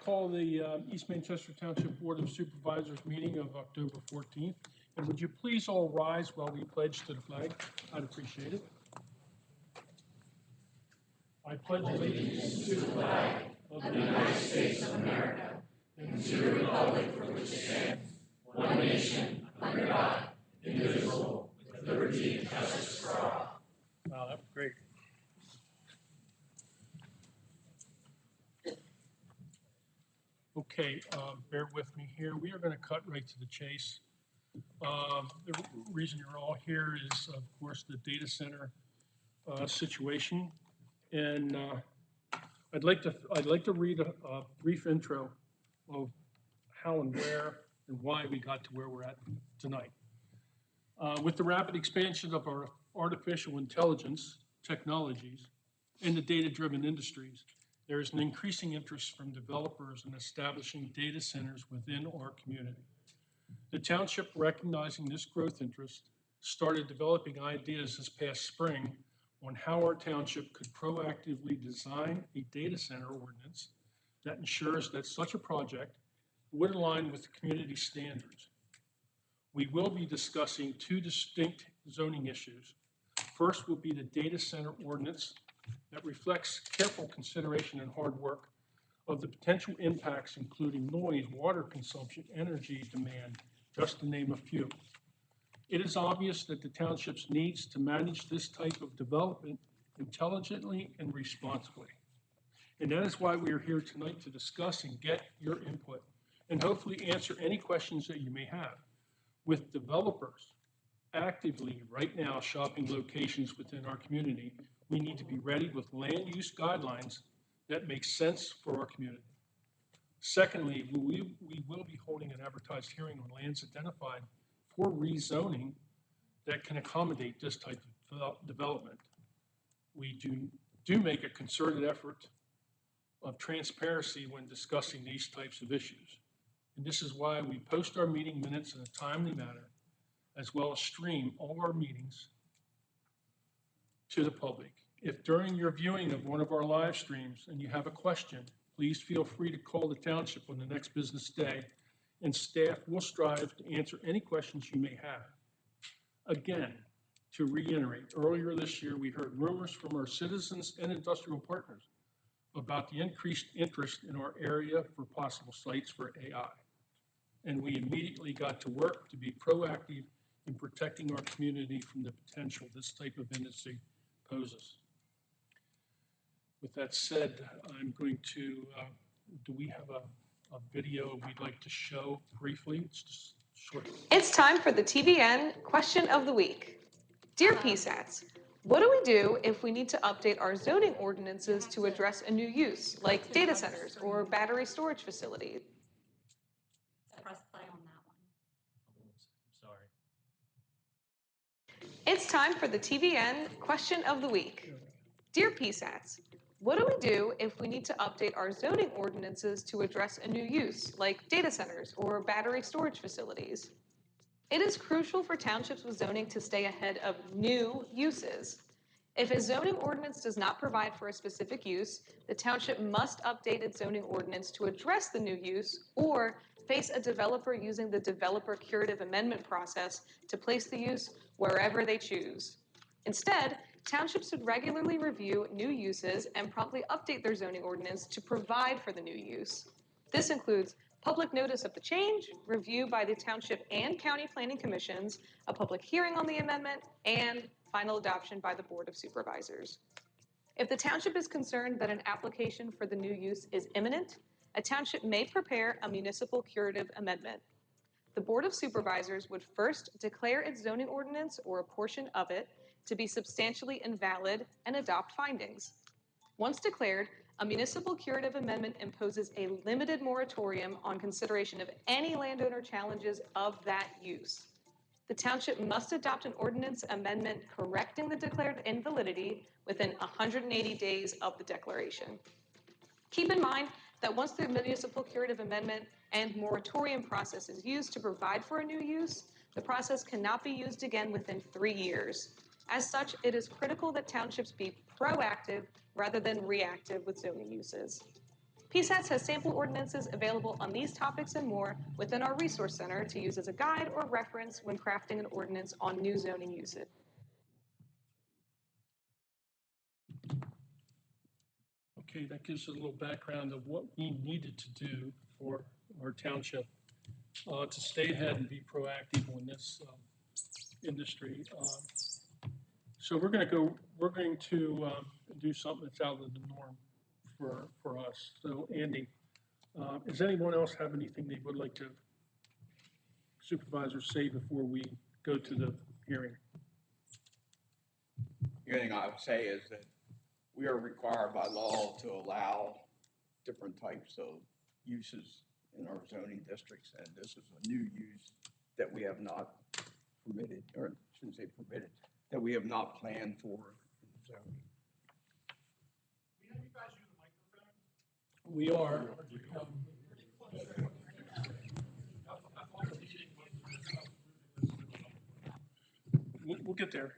call the East Manchester Township Board of Supervisors meeting of October 14th. And would you please all rise while we pledge to the flag? I'd appreciate it. I pledge allegiance to the flag of the United States of America and to the republic for which it stands, one nation, under God, indivisible, with liberty and justice for all. Wow, that was great. Okay, bear with me here. We are going to cut right to the chase. The reason you're all here is, of course, the data center situation, and I'd like to read a brief intro of how and where and why we got to where we're at tonight. With the rapid expansion of our artificial intelligence technologies and the data-driven industries, there is an increasing interest from developers in establishing data centers within our community. The township, recognizing this growth interest, started developing ideas this past spring on how our township could proactively design a data center ordinance that ensures that such a project would align with the community standards. We will be discussing two distinct zoning issues. First will be the data center ordinance that reflects careful consideration and hard work of the potential impacts, including noise, water consumption, energy demand, just to name a few. It is obvious that the township needs to manage this type of development intelligently and responsibly. And that is why we are here tonight to discuss and get your input and hopefully answer any questions that you may have. With developers actively right now shopping locations within our community, we need to be ready with land use guidelines that make sense for our community. Secondly, we will be holding an advertised hearing on lands identified for rezoning that can accommodate this type of development. We do make a concerted effort of transparency when discussing these types of issues. And this is why we post our meeting minutes in a timely manner, as well as stream all our meetings to the public. If during your viewing of one of our live streams and you have a question, please feel free to call the township on the next business day, and staff will strive to answer any questions you may have. Again, to reiterate, earlier this year we heard rumors from our citizens and industrial partners about the increased interest in our area for possible sites for AI. And we immediately got to work to be proactive in protecting our community from the potential this type of industry poses. With that said, I'm going to, do we have a video we'd like to show briefly? It's just short. It's time for the TVN question of the week. Dear PSATs, what do we do if we need to update our zoning ordinances to address a new use, like data centers or battery storage facilities? Press play on that one. Sorry. It's time for the TVN question of the week. Dear PSATs, what do we do if we need to update our zoning ordinances to address a new use, like data centers or battery storage facilities? It is crucial for townships with zoning to stay ahead of new uses. If a zoning ordinance does not provide for a specific use, the township must update its zoning ordinance to address the new use or face a developer using the developer curative amendment process to place the use wherever they choose. Instead, townships should regularly review new uses and promptly update their zoning ordinance to provide for the new use. This includes public notice of the change, review by the township and county planning commissions, a public hearing on the amendment, and final adoption by the Board of Supervisors. If the township is concerned that an application for the new use is imminent, a township may prepare a municipal curative amendment. The Board of Supervisors would first declare its zoning ordinance or a portion of it to be substantially invalid and adopt findings. Once declared, a municipal curative amendment imposes a limited moratorium on consideration of any landowner challenges of that use. The township must adopt an ordinance amendment correcting the declared invalidity within 180 days of the declaration. Keep in mind that once the municipal curative amendment and moratorium process is used to provide for a new use, the process cannot be used again within 3 years. As such, it is critical that townships be proactive rather than reactive with zoning uses. PSATS has sample ordinances available on these topics and more within our resource center to use as a guide or reference when crafting an ordinance on new zoning uses. Okay, that gives a little background of what we needed to do for our township to stay ahead and be proactive in this industry. So we're going to do something that's out of the norm for us. So Andy, does anyone else have anything they would like to supervisor say before we go to the hearing? The only thing I would say is that we are required by law to allow different types of uses in our zoning districts, and this is a new use that we have not permitted, or I shouldn't say permitted, that we have not planned for in zoning. We are. We'll get there.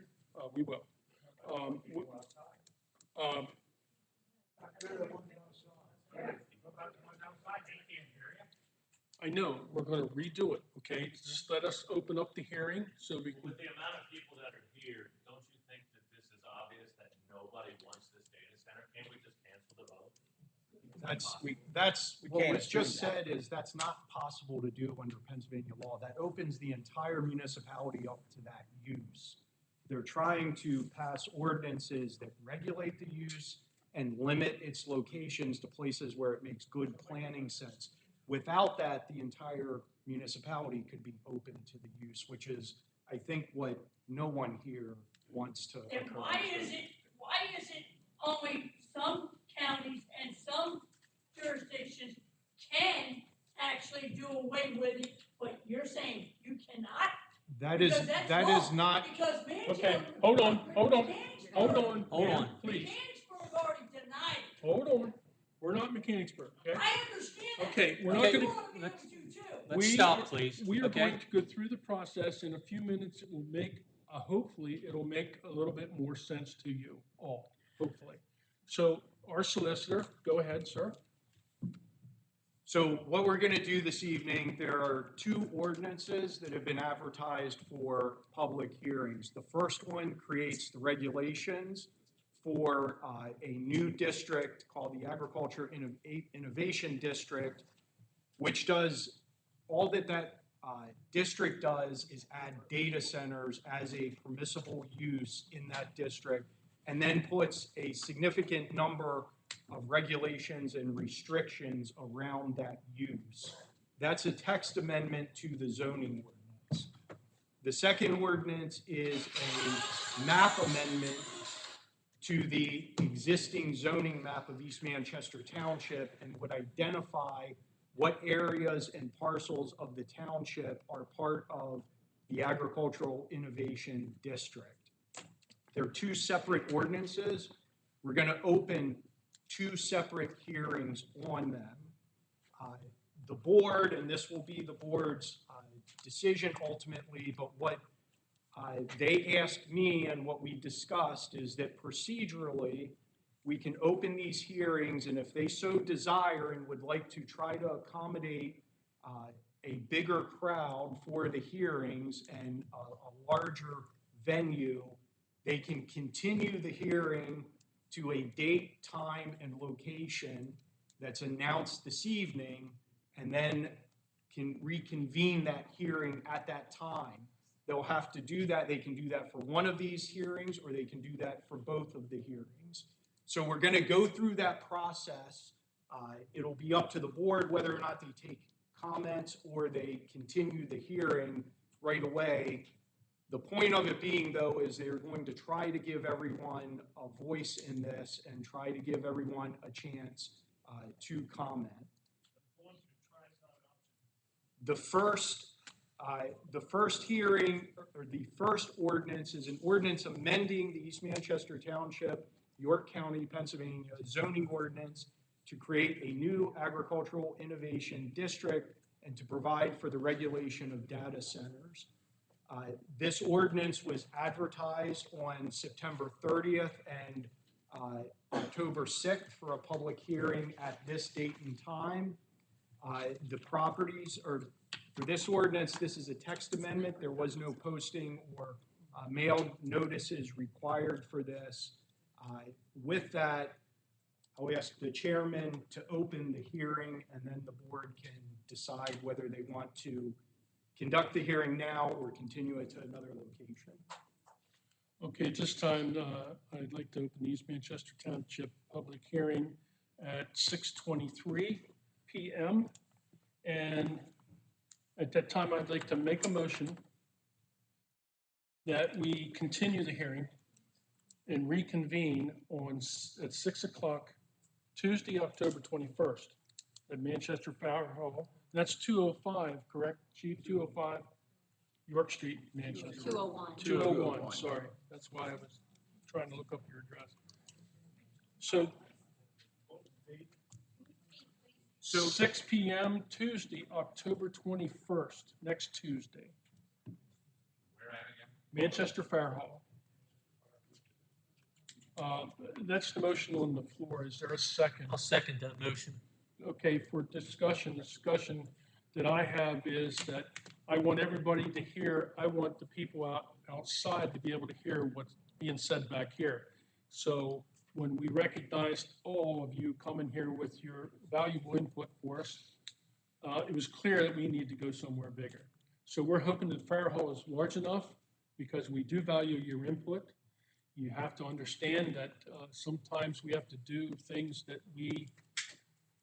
We will. I know, we're going to redo it, okay? Just let us open up the hearing so we can. With the amount of people that are here, don't you think that this is obvious that nobody wants this data center? Can't we just cancel the vote? That's We what can't was just do that. said is that's not possible to do under Pennsylvania law. That opens the entire municipality up to that use. They're trying to pass ordinances that regulate the use and limit its locations to places where it makes good planning sense. Without that, the entire municipality could be open to the use, which is, I think, what no one here wants to And occur. why is it only some counties and some jurisdictions can actually do away with it, but you're saying you cannot? That is Because not, Because Okay, Mechanicsburg. hold on. Hold on. Please. Mechanicsburg already denied it. Hold on. We're not Mechanicsburg, okay? I understand that. Okay, we're not But gonna. you wanna be able to too. Let's stop, please. We are Okay? going to go through the process in a few minutes. It will make, hopefully, it'll make a little bit more sense to you all, hopefully. So our solicitor, go ahead, sir. so what we're gonna do this evening, there are two ordinances that have been advertised for public hearings. The first one creates the regulations for a new district called the Agriculture Innovation District, which does, all that district does is add data centers as a permissible use in that district, and then puts a significant number of regulations and restrictions around that use. That's a text amendment to the zoning ordinance. The second ordinance is a map amendment to the existing zoning map of East Manchester Township and would identify what areas and parcels of the township are part of the Agricultural Innovation District. They're two separate ordinances. We're going to open two separate hearings on them. The board, and this will be the board's decision ultimately, but what they asked me and what we discussed is that procedurally, we can open these hearings, and if they so desire and would like to try to accommodate a bigger crowd for the hearings and a larger venue, they can continue the hearing to a date, time, and location that's announced this evening, and then can reconvene that hearing at that time. They'll have to do that. They can do that for one of these hearings, or they can do that for both of the hearings. So we're going to go through that process. It'll be up to the board whether or not they take comments or they continue the hearing right away. The point of it being, though, is they're going to try to give everyone a voice in this and try to give everyone a chance to comment. The first hearing, or the first ordinance, is an ordinance amending the East Manchester Township, York County, Pennsylvania zoning ordinance to create a new agricultural innovation district and to provide for the regulation of data centers. This ordinance was advertised on September 30th, and October 6th for a public hearing at this date and time. The properties are, for this ordinance, this is a text amendment. There was no posting or mailed notices required for this. With that, I'll ask the chairman to open the hearing, and then the board can decide whether they want to conduct the hearing now or continue it to another location. Okay, at this time, I'd like to open the East Manchester Township public hearing at 6:23 PM. And at that time, I'd like to make a motion that we continue the hearing and reconvene at 6 o'clock Tuesday, October 21st at Manchester Fire Hall. That's 205, correct, Chief? 205 York Street, Manchester. 201. 201, sorry. That's why I was trying to look up your address. So 6 PM Tuesday, October 21st, next Tuesday. Where at again? Manchester Fire Hall. That's the motion on the floor. Is there a second? I'll second that motion. Okay, for discussion that I have is that I want everybody to hear, I want the people outside to be able to hear what's being said back here. So when we recognized all of you coming here with your valuable input for us, it was clear that we need to go somewhere bigger. So we're hoping that Fire Hall is large enough because we do value your input. You have to understand that sometimes we have to do things that we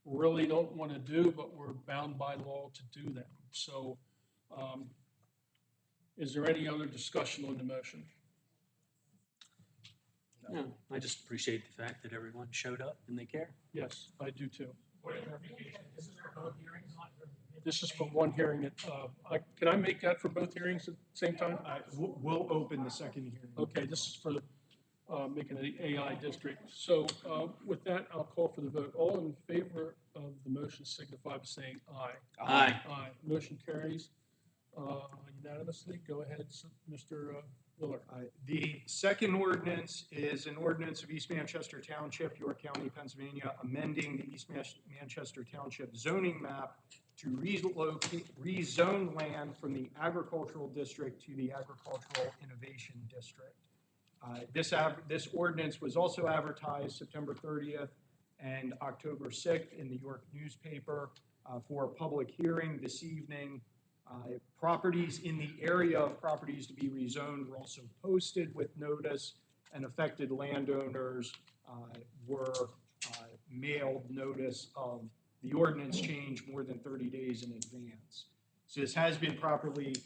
really don't want to do, but we're bound by law to do them. So is there any other discussion on the motion? No, I just appreciate the fact that everyone showed up and they care. Yes, I do too. This is for one hearing. Can I make that for both hearings at the same time? We'll open the second hearing. Okay, this is for making the AI district. So with that, I'll call for the vote. All in favor of the motion signify by saying aye. Aye. Aye. Motion carries unanimously. Go ahead, Mr. Willer. The second ordinance is an ordinance of East Manchester Township, York County, Pennsylvania, amending the East Manchester Township zoning map to rezone land from the agricultural district to the agricultural innovation district. This ordinance was also advertised September 30th and October 6th in the York newspaper for a public hearing this evening. Properties in the area of properties to be rezoned were also posted with notice, and affected landowners were mailed notice of the ordinance change more than 30 days in advance. So this has been properly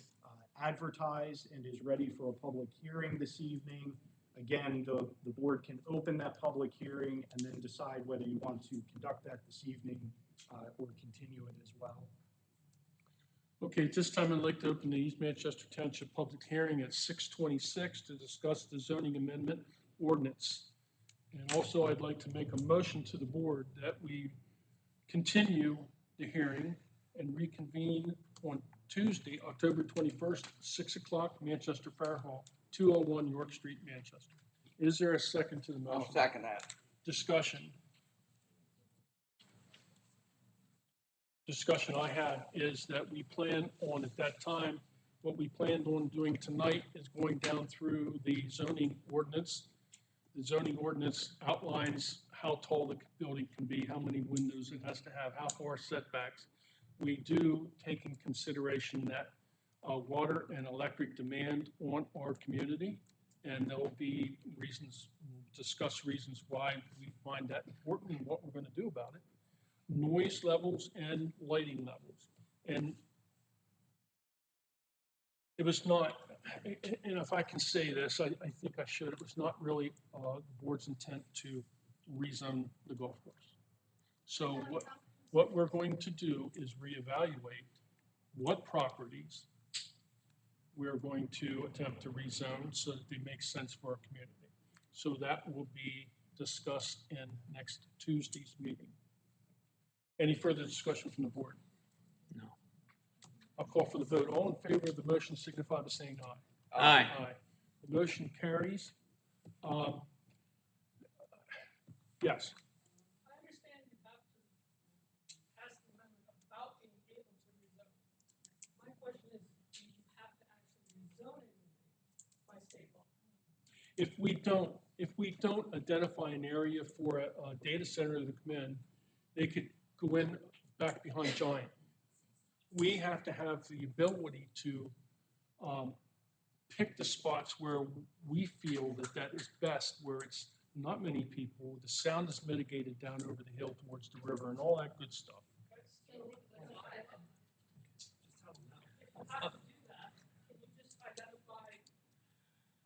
advertised and is ready for a public hearing this evening. Again, the board can open that public hearing and then decide whether you want to conduct that this evening or continue it as well. Okay, at this time, I'd like to open the East Manchester Township public hearing at 6:26 to discuss the zoning amendment ordinance. And also, I'd like to make a motion to the board that we continue the hearing and reconvene on Tuesday, October 21st, 6 o'clock, Manchester Fire Hall, 201 York Street, Manchester. Is there a second to the motion? I'll second that. Discussion I had is that we plan on, at that time, what we planned on doing tonight is going down through the zoning ordinance. The zoning ordinance outlines how tall the building can be, how many windows it has to have, how far setbacks. We do take in consideration that water and electric demand on our community, and there will be reasons, discuss reasons why we find that important and what we're going to do about it. Noise levels and lighting levels. And it was not, and if I can say this, I think I should, it was not really the board's intent to rezone the golf course. So what we're going to do is reevaluate what properties we're going to attempt to rezone so that they make sense for our community. So that will be discussed in next Tuesday's meeting. Any further discussion from the board? No. I'll call for the vote. All in favor of the motion signify by saying aye. Aye. Aye. The motion carries. Yes. I understand you have to ask the member about being able to rezone. My question is, do you have to actually rezone anything by state law? If we don't identify an area for a data center to come in, they could go in back behind Giant. We have to have the ability to pick the spots where we feel that that is best, where it's not many people, the sound is mitigated down over the hill towards the river and all that good stuff. So, if you have to do that, can you just identify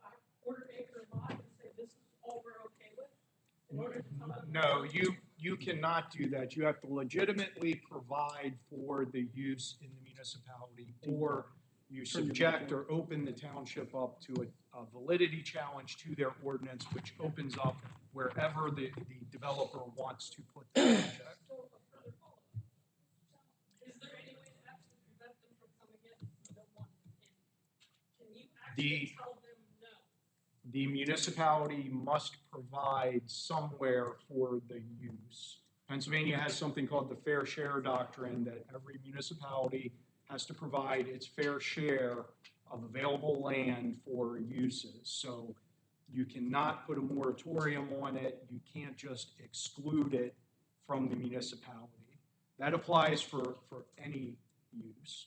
a quarter-acre lot and say, this is all we're okay with? In order to come up with- No, you cannot do that. You have to legitimately provide for the use in the municipality, or you subject or open the township up to a validity challenge to their ordinance, which opens up wherever the developer wants to put the project. So, a further follow-up. Is there any way to actually prevent them from coming in if you don't want them in? Can you actually tell them no? The municipality must provide somewhere for the use. Pennsylvania has something called the fair share doctrine, that every municipality has to provide its fair share of available land for uses. So you cannot put a moratorium on it. You can't just exclude it from the municipality. That applies for any use.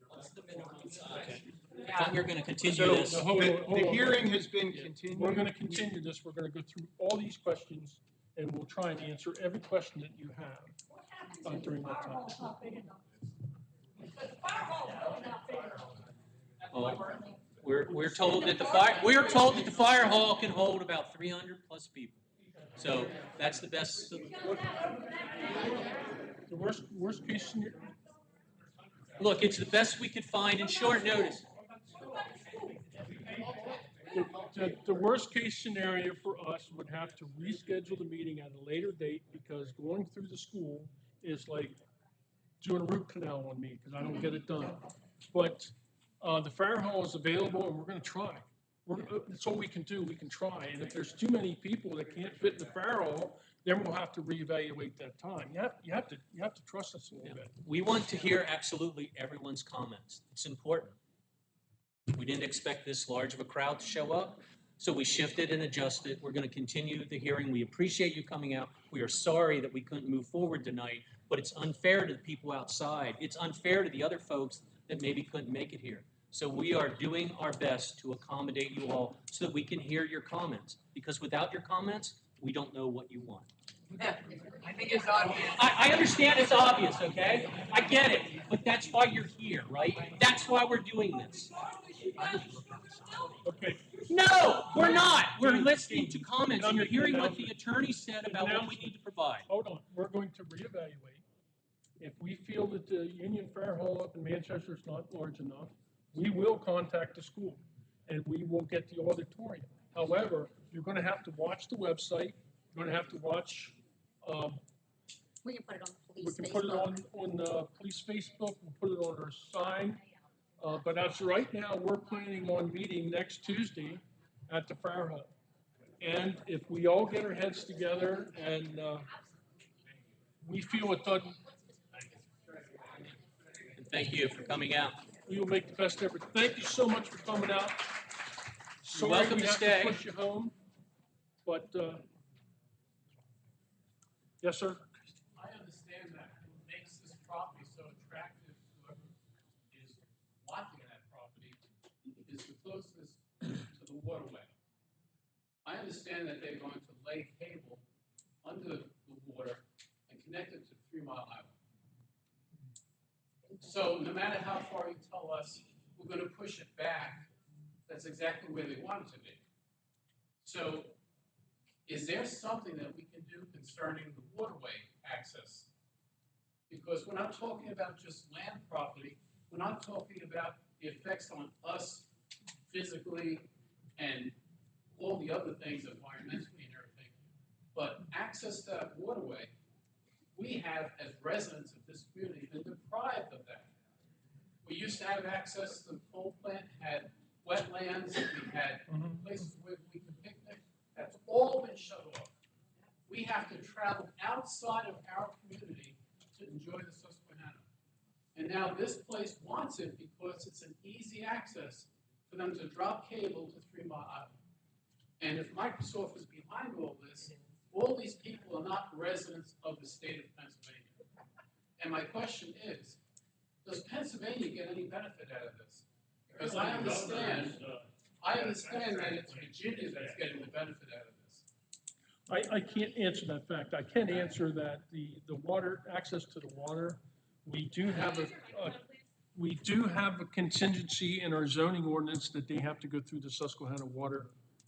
What's the minimum size? I thought we were gonna continue So this. hold on. the hearing has been continued. We're gonna continue this, we're gonna go through all these questions, and we'll try and answer every question that you have What happens if the during that fire time. hall's not big enough? Because the fire hall's really not big enough. Oh, we're told that the fire hall can hold about 300 plus people. So that's the best. The worst case scenario, Look, it's the best we could find in short notice. the worst case scenario for us would have to reschedule the meeting at a later date, because going through the school is like doing a root canal on me, because I don't get it done. But the fire hall is available, and we're gonna try. That's all we can do, we can try, and if there's too many people that can't fit in the fire hall, then we'll have to reevaluate that time. You have to trust us a little bit. We want to hear absolutely everyone's comments. It's important. We didn't expect this large of a crowd to show up, so we shifted and adjusted. We're going to continue the hearing. We appreciate you coming out. We are sorry that we couldn't move forward tonight, but it's unfair to the people outside. It's unfair to the other folks that maybe couldn't make it here. So we are doing our best to accommodate you all so that we can hear your comments, because without your comments, we don't know what you want. I think it's obvious. I understand it's obvious, okay? I get it, but that's why you're here, right? That's why we're doing this. Okay, No, we're not. We're listening to comments, and you're hearing what the attorney said about what we need to provide. hold on, we're going to reevaluate. If we feel that the Union Fire Hall up in Manchester is not large enough, we will contact the school, and we will get the auditorium. However, you're gonna have to watch the website, you're gonna have to watch, We can put it on the we police can put it Facebook. on the police Facebook, we'll put it on our sign. But as of right now, we're planning on meeting next Tuesday at the fire hall. And if we all get our heads together and, we feel it doesn't, And thank you for coming out. we will make the best effort. Thank you so much for coming out. You're welcome to stay. Sorry we have to push you home, but, yes, sir? I understand that what makes this property so attractive to whoever is wanting that property is the closeness to the waterway. I understand that they're going to lay cable under the water and connect it to 3 Mile Highway. So no matter how far you tell us we're gonna push it back, that's exactly where they want it to be. So is there something that we can do concerning the waterway access? Because we're not talking about just land property, we're not talking about the effects on us physically and all the other things environmentally and everything, but access to that waterway, we have, as residents of this community, been deprived of that. We used to have access to the coal plant, had wetlands, we had places where we could picnic, that's all been shut off. We we have to travel outside of our community to enjoy the Susquehanna. And now this place wants it because it's an easy access for them to drop cable to 3 Mile Island. And if Microsoft is behind all these people are not residents of the state of Pennsylvania. And my question is, does Pennsylvania get any benefit out of this? Because I understand that it's Virginia that's getting the benefit out of this. I can't answer that fact. I can answer that the water, access to the water, we do have a contingency in our zoning ordinance that they have to go through the Susquehanna Water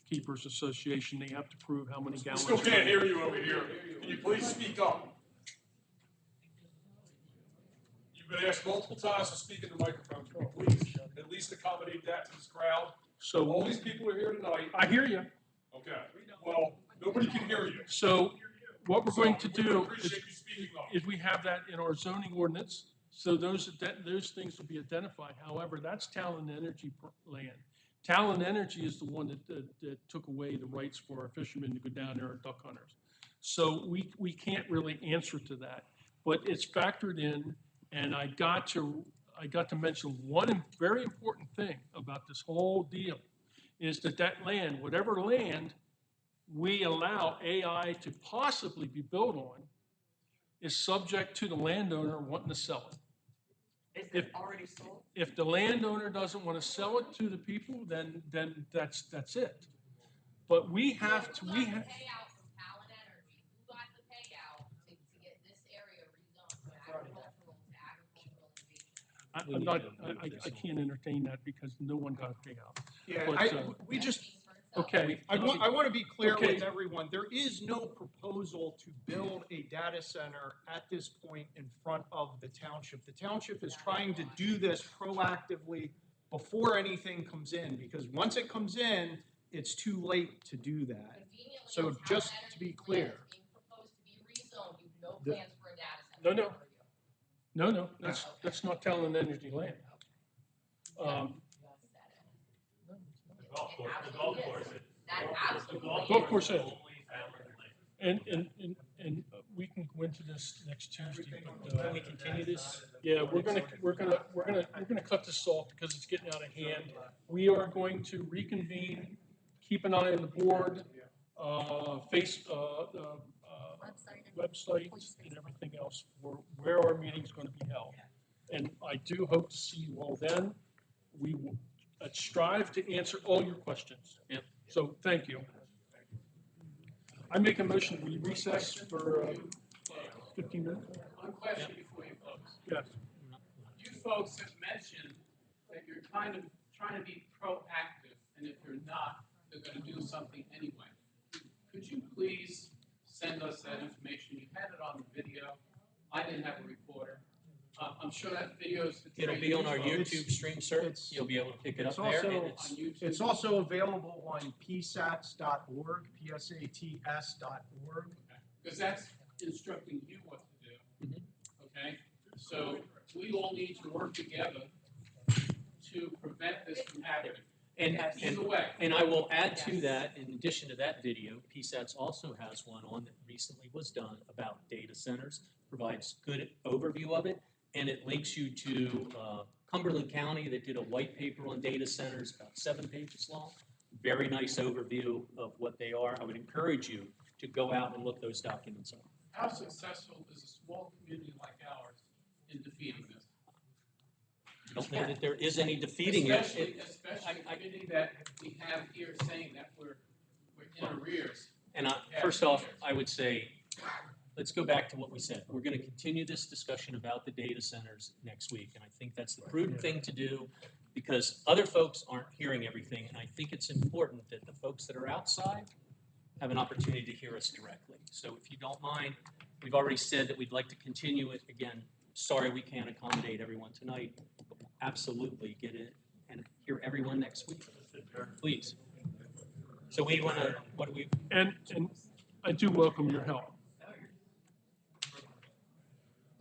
Keepers Association. They have to prove how many We gallons. still can't hear you over here. Can you please speak up? You've been asked multiple times to speak in the microphone. Can you please at least accommodate that to this crowd? So all these people are here tonight. I hear you. Okay. Well, nobody can hear you. So what we're going to we do appreciate you speaking up. is we have that in our zoning ordinance. So those things will be identified. However, that's Talon Energy land. Talon Energy is the one that took away the rights for our fishermen to go down there and duck hunters. So we can't really answer to that, but it's factored in. And I got to mention one very important thing about this whole deal is that land, whatever land we allow AI to possibly be built on, is subject to the landowner wanting to sell it. Is it already sold? If the landowner doesn't want to sell it to the people, then that's it. But we have to, we have. Payout from Talon Energy, who got the payout to get this area rezoned from agricultural to agricultural innovation? I can't entertain that because no one got a payout. Yeah, But, we just, okay. I want to be clear Okay. with everyone, there is no proposal to build a data center at this point in front of the township. The township is trying to do this proactively before anything comes in, because once it comes in, it's too late to do that. So just to be clear. Being proposed to be rezoned, you've no The- plans for a data center. No, that's not Talon Energy land. The golf course. That absolutely. Golf course is. Only family land. And we can go into this next Tuesday. But, Can we continue this? yeah, we're gonna cut this off because it's getting out of hand. We are going to reconvene, keep an eye on the board, website and everything else for where our meeting's gonna be held. And I do hope to see you all then. We will strive to answer all your questions. Yep. So, thank you. I make a motion, we recess for 15 minutes? One question before you close. Yes. You folks have mentioned that you're kind of trying to be proactive, and if you're not, they're gonna do something anyway. Could you please send us that information? You had it on the video. I didn't have a recorder. I'm sure that video is. It'll be on our YouTube stream, sir. You'll be able to pick it up there. And On YouTube. It's also available on psats.org, psats.org. Because that's instructing you what to do. Mhm. Okay? So we all need to work together to prevent this from happening. Either way. And I will add to that, in addition to that video, PSATS also has one on that recently was done about data centers, provides good overview of it, and it links you to Cumberland County that did a white paper on data centers, about 7 pages long. Very nice overview of what they are. I would encourage you to go out and look those documents up. How successful is a small community like ours in defeating this? I don't know that there is any defeating it. Especially a community that we have here saying that we're in arrears. And first off, I would say, let's go back to what we said. We're going to continue this discussion about the data centers next week. And I think that's the prudent thing to do because other folks aren't hearing everything. And I think it's important that the folks that are outside have an opportunity to hear us directly. So if you don't mind, we've already said that we'd like to continue it. Again, sorry we can't accommodate everyone tonight. Absolutely get it and hear everyone next week. Please. So we want to, what do we? And I do welcome your help.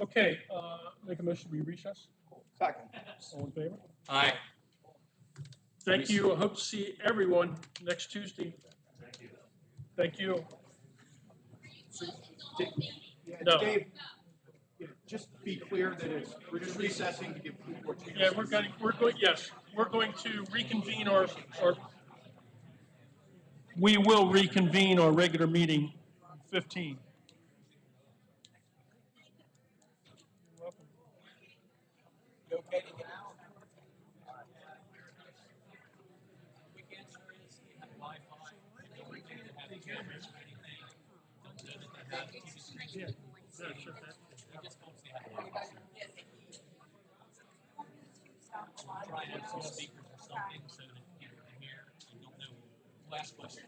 Okay, make a motion, we recess? Second. All in favor? Aye. Thank you. I hope to see everyone next Tuesday. Thank you. Thank you. No. Dave, just be clear that we're just recessing to give people more chance. Yeah, we're going to reconvene we will reconvene our regular meeting 15. You okay to get out? Quick answer is they have Wi-Fi. They don't need to have cameras or anything. Don't know that they have TV screens. He just hopes they have Wi-Fi. Try and have some speakers or something so that people can hear and don't know. Last question.